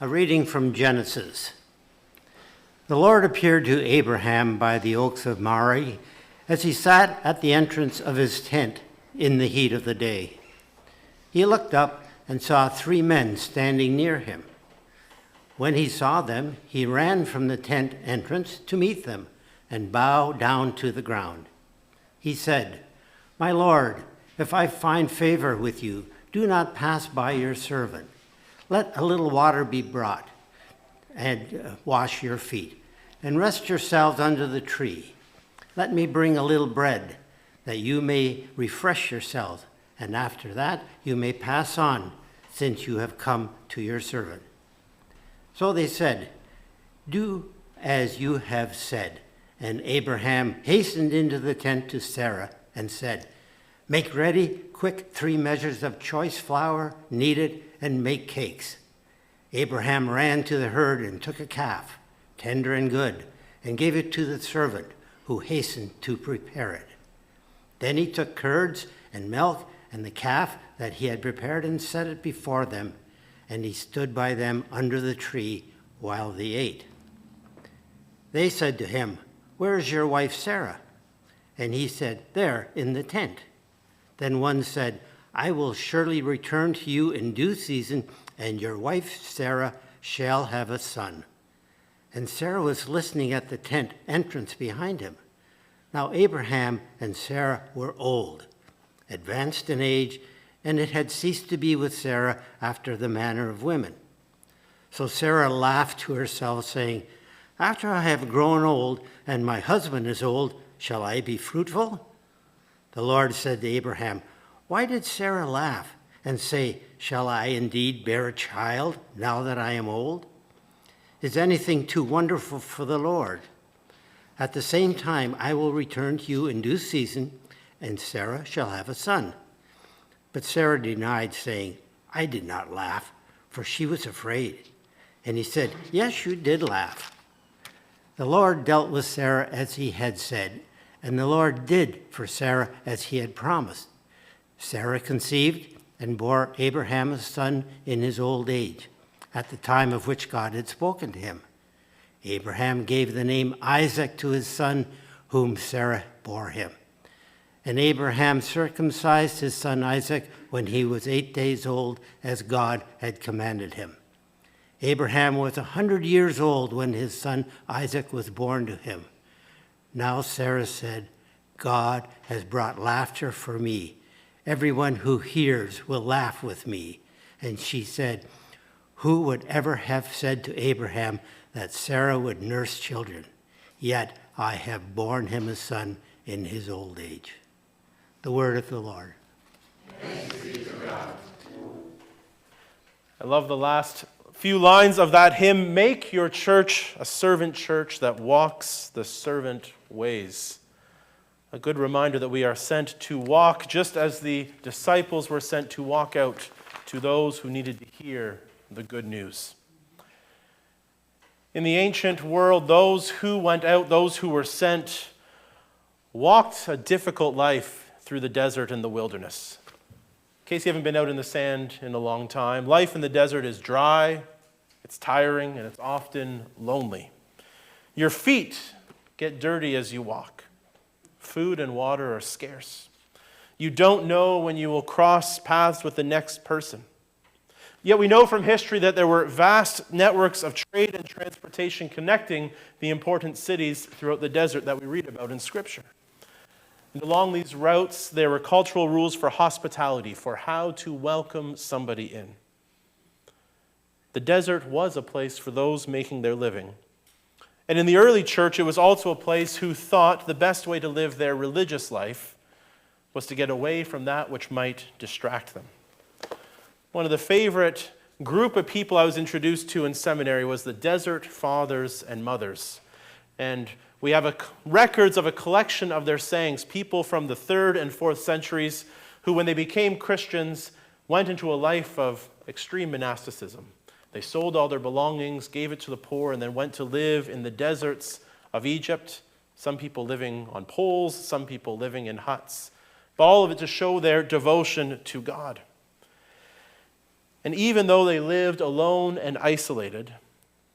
A reading from Genesis. The Lord appeared to Abraham by the oaks of Mamre as he sat at the entrance of his tent in the heat of the day. He looked up and saw 3 men standing near him. When he saw them, he ran from the tent entrance to meet them and bowed down to the ground. He said, "My Lord, if I find favor with you, do not pass by your servant. Let a little water be brought and wash your feet, and rest yourselves under the tree. Let me bring a little bread, that you may refresh yourselves, and after that you may pass on, since you have come to your servant." So they said, "Do as you have said." And Abraham hastened into the tent to Sarah and said, "Make ready quick 3 measures of choice flour, knead it, and make cakes." Abraham ran to the herd and took a calf, tender and good, and gave it to the servant, who hastened to prepare it. Then he took curds and milk and the calf that he had prepared and set it before them, and he stood by them under the tree while they ate. They said to him, "Where is your wife Sarah?" And he said, "There, in the tent." Then one said, "I will surely return to you in due season, and your wife Sarah shall have a son." And Sarah was listening at the tent entrance behind him. Now Abraham and Sarah were old, advanced in age, and it had ceased to be with Sarah after the manner of women. So Sarah laughed to herself, saying, "After I have grown old, and my husband is old, shall I be fruitful?" The Lord said to Abraham, "Why did Sarah laugh and say, 'Shall I indeed bear a child now that I am old?' Is anything too wonderful for the Lord? At the same time, I will return to you in due season, and Sarah shall have a son." But Sarah denied, saying, "I did not laugh," for she was afraid. And he said, "Yes, you did laugh." The Lord dealt with Sarah as he had said, and the Lord did for Sarah as he had promised. Sarah conceived and bore Abraham a son in his old age, at the time of which God had spoken to him. Abraham gave the name Isaac to his son, whom Sarah bore him. And Abraham circumcised his son Isaac when he was 8 days old, as God had commanded him. Abraham was 100 years old when his son Isaac was born to him. Now Sarah said, "God has brought laughter for me. Everyone who hears will laugh with me." And she said, "Who would ever have said to Abraham that Sarah would nurse children? Yet I have borne him a son in his old age." The word of the Lord. Thanks be to God. I love the last few lines of that hymn. "Make your church a servant church that walks the servant ways." A good reminder that we are sent to walk just as the disciples were sent to walk out to those who needed to hear the good news. In the ancient world, those who went out, those who were sent, walked a difficult life through the desert and the wilderness. In case you haven't been out in the sand in a long time, life in the desert is dry, it's tiring, and it's often lonely. Your feet get dirty as you walk. Food and water are scarce. You don't know when you will cross paths with the next person. Yet we know from history that there were vast networks of trade and transportation connecting the important cities throughout the desert that we read about in Scripture. And along these routes, there were cultural rules for hospitality, for how to welcome somebody in. The desert was a place for those making their living. And in the early church, it was also a place who thought the best way to live their religious life was to get away from that which might distract them. One of the favorite group of people I was introduced to in seminary was the Desert Fathers and Mothers. And we have records of a collection of their sayings, people from the 3rd and 4th centuries who, when they became Christians, went into a life of extreme monasticism. They sold all their belongings, gave it to the poor, and then went to live in the deserts of Egypt, some people living on poles, some people living in huts, but all of it to show their devotion to God. And even though they lived alone and isolated,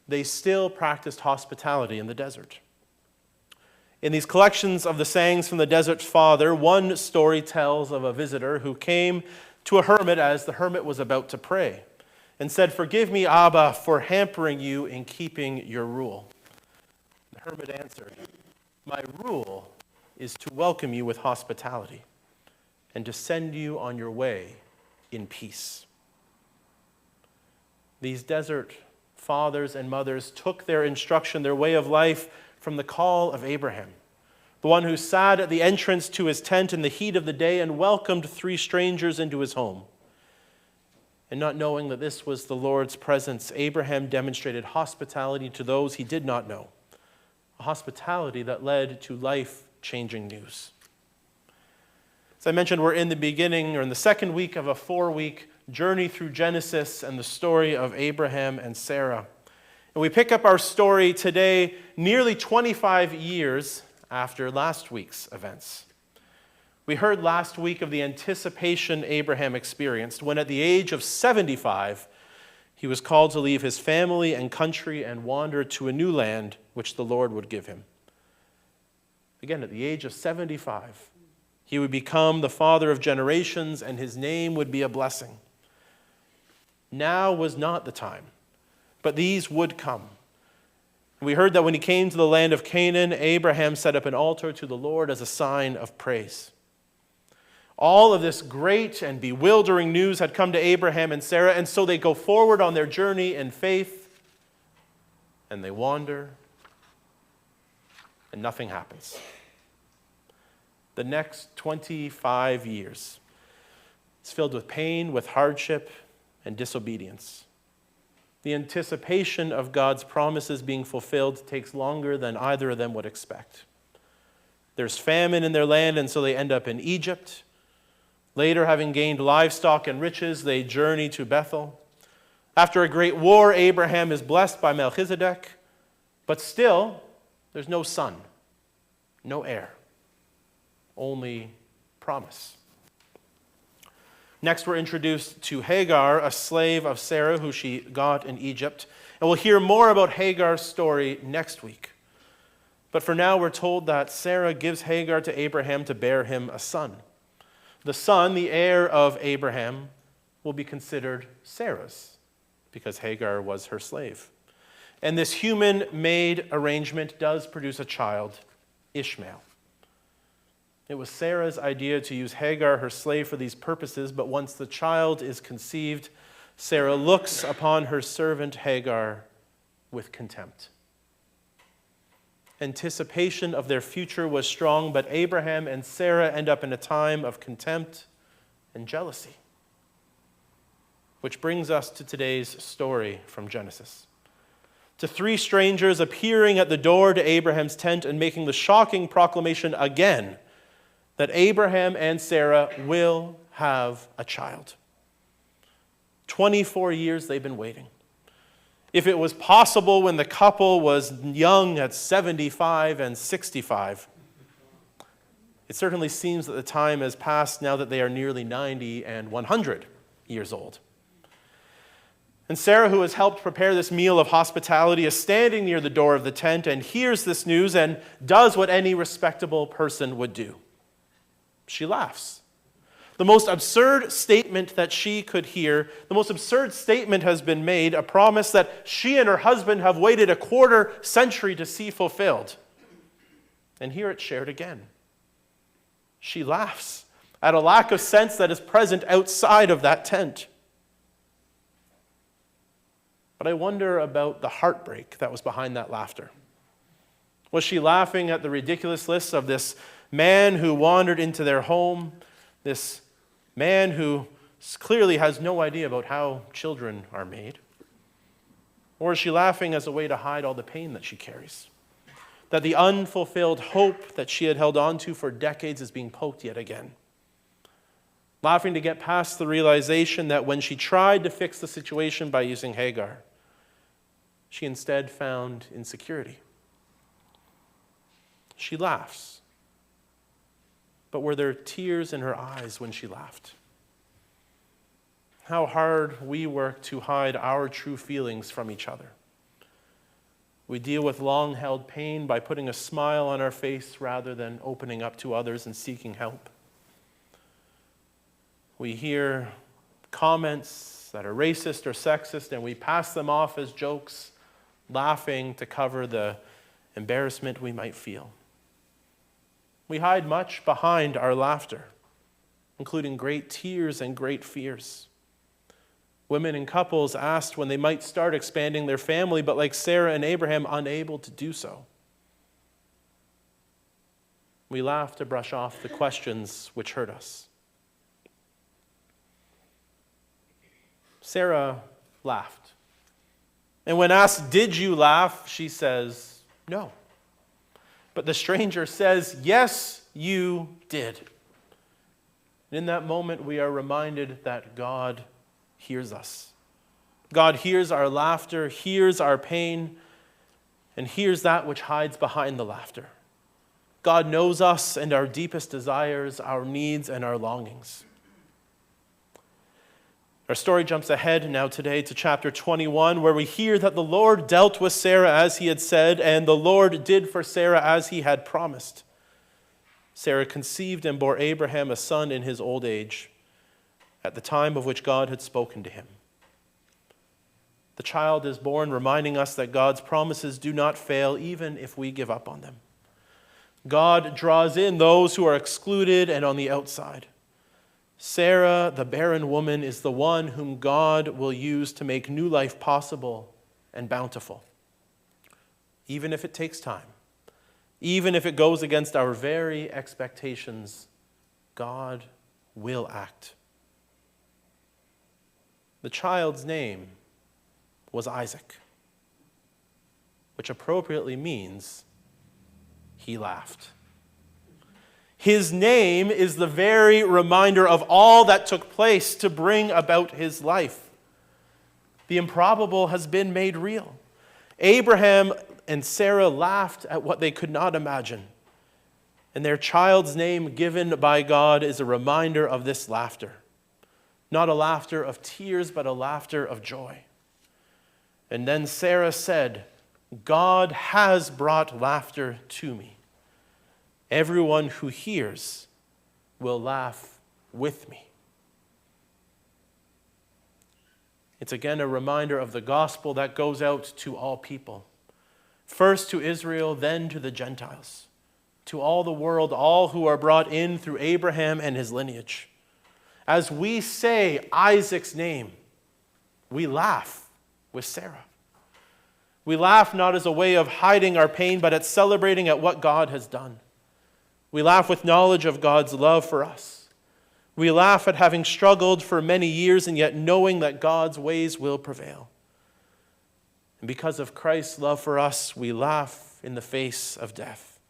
they still practiced hospitality in the desert. In these collections of the sayings from the Desert Father, one story tells of a visitor who came to a hermit as the hermit was about to pray and said, "Forgive me, Abba, for hampering you in keeping your rule." The hermit answered, "My rule is to welcome you with hospitality and to send you on your way in peace." These desert fathers and mothers took their instruction, their way of life, from the call of Abraham, the one who sat at the entrance to his tent in the heat of the day and welcomed 3 strangers into his home. And not knowing that this was the Lord's presence, Abraham demonstrated hospitality to those he did not know, a hospitality that led to life-changing news. As I mentioned, we're in the beginning, or in the second week of a 4-week journey through Genesis and the story of Abraham and Sarah. And we pick up our story today nearly 25 years after last week's events. We heard last week of the anticipation Abraham experienced when at the age of 75, he was called to leave his family and country and wander to a new land which the Lord would give him. Again, at the age of 75, he would become the father of generations and his name would be a blessing. Now was not the time, but these would come. We heard that when he came to the land of Canaan, Abraham set up an altar to the Lord as a sign of praise. All of this great and bewildering news had come to Abraham and Sarah, and so they go forward on their journey in faith, and they wander, and nothing happens. The next 25 years is filled with pain, with hardship, and disobedience. The anticipation of God's promises being fulfilled takes longer than either of them would expect. There's famine in their land, and so they end up in Egypt. Later, having gained livestock and riches, they journey to Bethel. After a great war, Abraham is blessed by Melchizedek, but still, there's no son, no heir, only promise. Next, we're introduced to Hagar, a slave of Sarah who she got in Egypt. And we'll hear more about Hagar's story next week. But for now, we're told that Sarah gives Hagar to Abraham to bear him a son. The son, the heir of Abraham, will be considered Sarah's because Hagar was her slave. And this human-made arrangement does produce a child, Ishmael. It was Sarah's idea to use Hagar, her slave, for these purposes, but once the child is conceived, Sarah looks upon her servant Hagar with contempt. Anticipation of their future was strong, but Abraham and Sarah end up in a time of contempt and jealousy. Which brings us to today's story from Genesis. To 3 strangers appearing at the door to Abraham's tent and making the shocking proclamation again that Abraham and Sarah will have a child. 24 years they've been waiting. If it was possible when the couple was young at 75 and 65, it certainly seems that the time has passed now that they are nearly 90 and 100 years old. And Sarah, who has helped prepare this meal of hospitality, is standing near the door of the tent and hears this news and does what any respectable person would do. She laughs. The most absurd statement that she could hear, the most absurd statement has been made, a promise that she and her husband have waited a quarter century to see fulfilled. And here it's shared again. She laughs at a lack of sense that is present outside of that tent. But I wonder about the heartbreak that was behind that laughter. Was she laughing at the ridiculousness of this man who wandered into their home, this man who clearly has no idea about how children are made? Or is she laughing as a way to hide all the pain that she carries? That the unfulfilled hope that she had held on to for decades is being poked yet again. Laughing to get past the realization that when she tried to fix the situation by using Hagar, she instead found insecurity. She laughs. But were there tears in her eyes when she laughed? how hard we work to hide our true feelings from each other. We deal with long-held pain by putting a smile on our face rather than opening up to others and seeking help. We hear comments that are racist or sexist, and we pass them off as jokes, laughing to cover the embarrassment we might feel. We hide much behind our laughter, including great tears and great fears. Women and couples asked when they might start expanding their family, but like Sarah and Abraham, unable to do so. We laugh to brush off the questions which hurt us. Sarah laughed. And when asked, "Did you laugh?" she says, "No." But the stranger says, "Yes, you did." And in that moment, we are reminded that God hears us. God hears our laughter, hears our pain, and hears that which hides behind the laughter. God knows us and our deepest desires, our needs, and our longings. Our story jumps ahead now today to chapter 21, where we hear that the Lord dealt with Sarah as he had said, and the Lord did for Sarah as he had promised. Sarah conceived and bore Abraham a son in his old age, at the time of which God had spoken to him. The child is born, reminding us that God's promises do not fail, even if we give up on them. God draws in those who are excluded and on the outside. Sarah, the barren woman, is the one whom God will use to make new life possible and bountiful. Even if it takes time, even if it goes against our very expectations, God will act. The child's name was Isaac, which appropriately means he laughed. His name is the very reminder of all that took place to bring about his life. The improbable has been made real. Abraham and Sarah laughed at what they could not imagine, and their child's name given by God is a reminder of this laughter. Not a laughter of tears, but a laughter of joy. And then Sarah said, "God has brought laughter to me. Everyone who hears will laugh with me." It's again a reminder of the gospel that goes out to all people. First to Israel, then to the Gentiles. To all the world, all who are brought in through Abraham and his lineage. As we say Isaac's name, we laugh with Sarah. We laugh not as a way of hiding our pain, but at celebrating at what God has done. We laugh with knowledge of God's love for us. We laugh at having struggled for many years and yet knowing that God's ways will prevail. And because of Christ's love for us, we laugh in the face of death.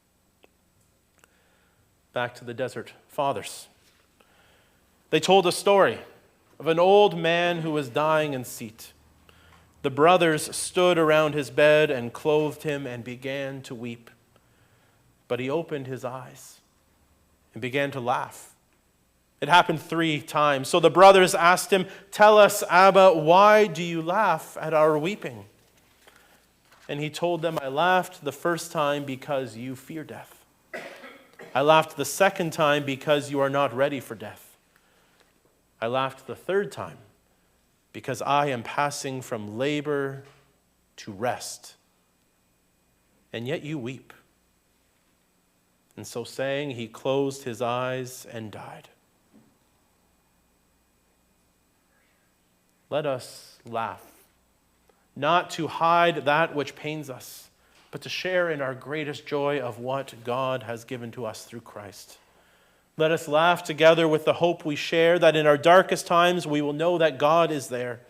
Back to the desert fathers. They told a story of an old man who was dying in Seat. The brothers stood around his bed and clothed him and began to weep. But he opened his eyes and began to laugh. It happened 3 times. So the brothers asked him, "Tell us, Abba, why do you laugh at our weeping?" And he told them, "I laughed the first time because you fear death. I laughed the second time because you are not ready for death. I laughed the third time because I am passing from labor to rest. And yet you weep." And so saying, he closed his eyes and died. Let us laugh, not to hide that which pains us, but to share in our greatest joy of what God has given to us through Christ. Let us laugh together with the hope we share that in our darkest times we will know that God is there,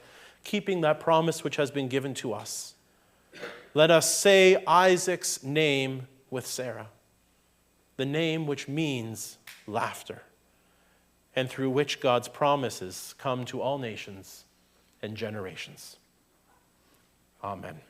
keeping that promise which has been given to us. Let us say Isaac's name with Sarah, the name which means laughter, and through which God's promises come to all nations and generations. Amen.